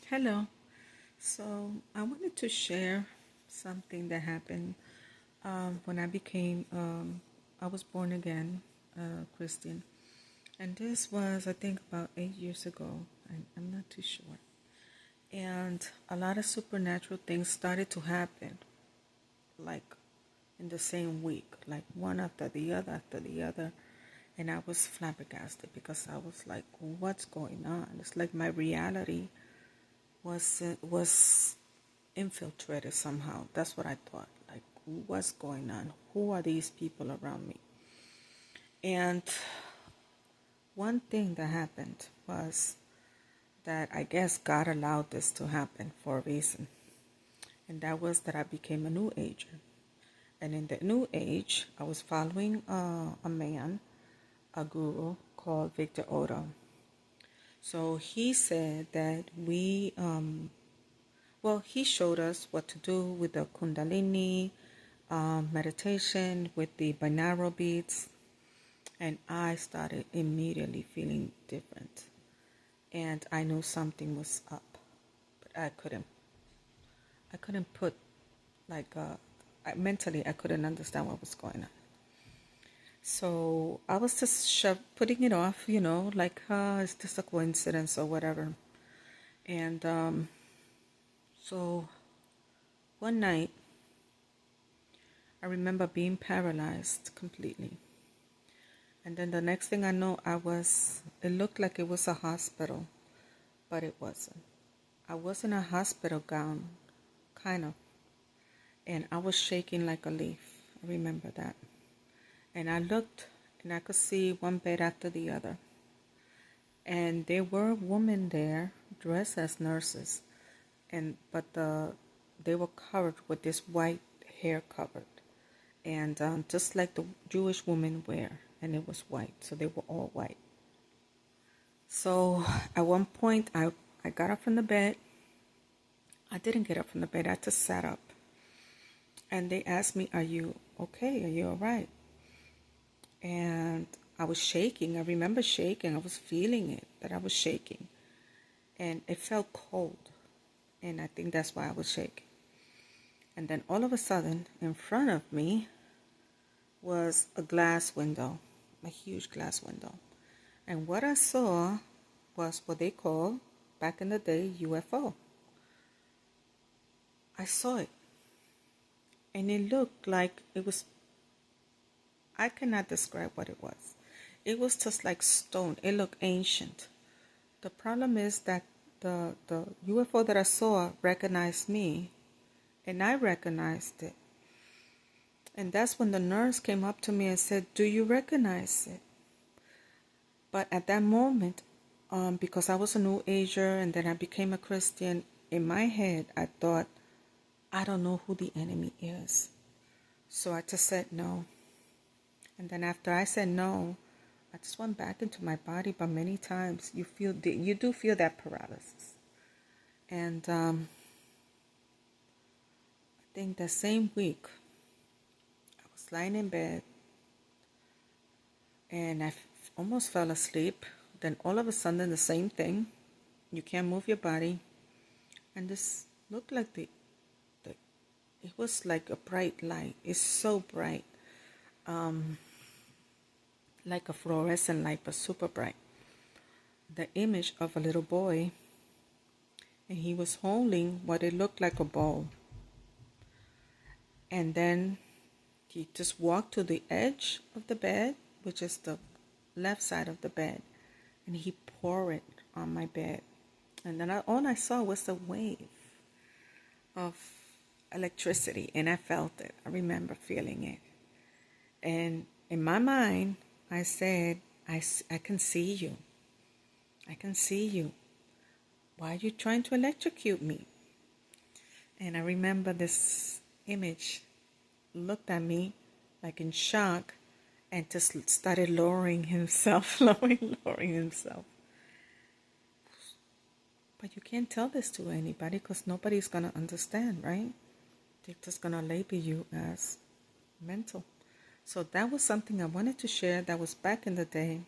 Hello. So I wanted to share something that happened when I was born again, Christian. And this was, I think, about 8 years ago. I'm not too sure. And a lot of supernatural things started to happen, like in the same week, like one after the other. And I was flabbergasted because I was like, what's going on? It's like my reality was infiltrated somehow. That's what I thought. Like, what's going on? Who are these people around me? And one thing that happened was that I guess God allowed this to happen for a reason. And that was that I became a new ager. And in the new age, I was following a man, a guru called Victor Odo. So he said that he showed us what to do with the Kundalini meditation, with the binaural beats, and I started immediately feeling different. And I knew something was up, but I couldn't put, mentally, I couldn't understand what was going on. So I was just putting it off, like, is this a coincidence or whatever? And so one night, I remember being paralyzed completely. And then the next thing I know, it looked like it was a hospital, but it wasn't. I was in a hospital gown, kind of, and I was shaking like a leaf. I remember that. And I looked, and I could see one bed after the other. And there were women there dressed as nurses, but they were covered with this white hair covered, and just like the Jewish women wear, and it was white, so they were all white. So at one point, I got up from the bed. I didn't get up from the bed. I just sat up. And they asked me, are you okay? Are you all right? And I was shaking. I remember shaking. I was feeling it, that I was shaking. And it felt cold. And I think that's why I was shaking. And then all of a sudden, in front of me was a glass window, a huge glass window. And what I saw was what they call, back in the day, UFO. I saw it. And it looked like it was, I cannot describe what it was. It was just like stone. It looked ancient. The problem is that the UFO that I saw recognized me, and I recognized it. And that's when the nurse came up to me and said, do you recognize it? But at that moment, because I was a New Ager and then I became a Christian, in my head I thought, I don't know who the enemy is. So I just said no. And then after I said no, I just went back into my body. But many times you do feel that paralysis. And I think the same week, I was lying in bed and I almost fell asleep. Then all of a sudden, the same thing. You can't move your body. And this looked like it was like a bright light. It's so bright. Like a fluorescent light, but super bright. The image of a little boy, and he was holding what it looked like a bowl. And then he just walked to the edge of the bed, which is the left side of the bed, and he poured it on my bed. And then all I saw was a wave of electricity, and I felt it. I remember feeling it. And in my mind, I said, I can see you. I can see you. Why are you trying to electrocute me? And I remember this image looked at me like in shock and just started lowering himself, lowering himself. But you can't tell this to anybody because nobody's going to understand, right? They're just going to label you as mental. So that was something I wanted to share. That was back in the day.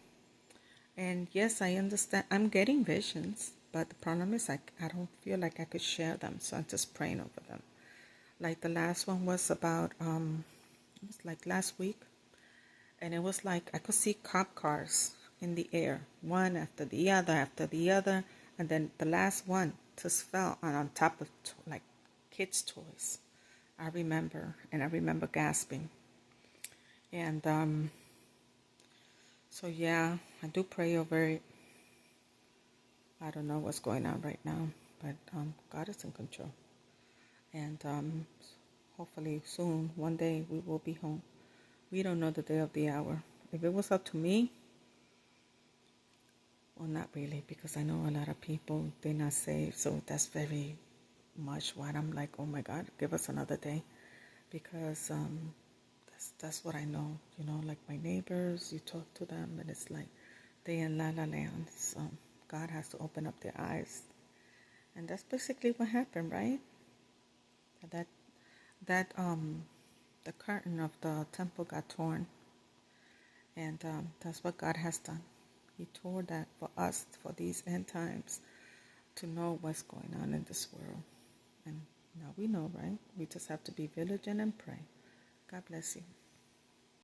And yes, I understand. I'm getting visions. but the problem is I don't feel like I could share them, so I'm just praying over them. Like the last one was about it was like last week, and it was like I could see cop cars in the air, one after the other, and then the last one just fell on top of like kids' toys. I remember gasping, and so yeah, I do pray over it. I don't know what's going on right now, but God is in control, and hopefully soon, one day, we will be home. We don't know the day of the hour. If it was up to me, well, not really, because I know a lot of people, they're not saved, so that's very much what I'm like, oh my God, give us another day, because that's what I know, like my neighbors, you talk to them, and it's like they in La La Land, so God has to open up their eyes, and that's basically what happened, right? That that the curtain of the temple got torn, and that's what God has done. He tore that for us, for these end times, to know what's going on in this world. And now we know, right? We just have to be vigilant and pray. God bless you.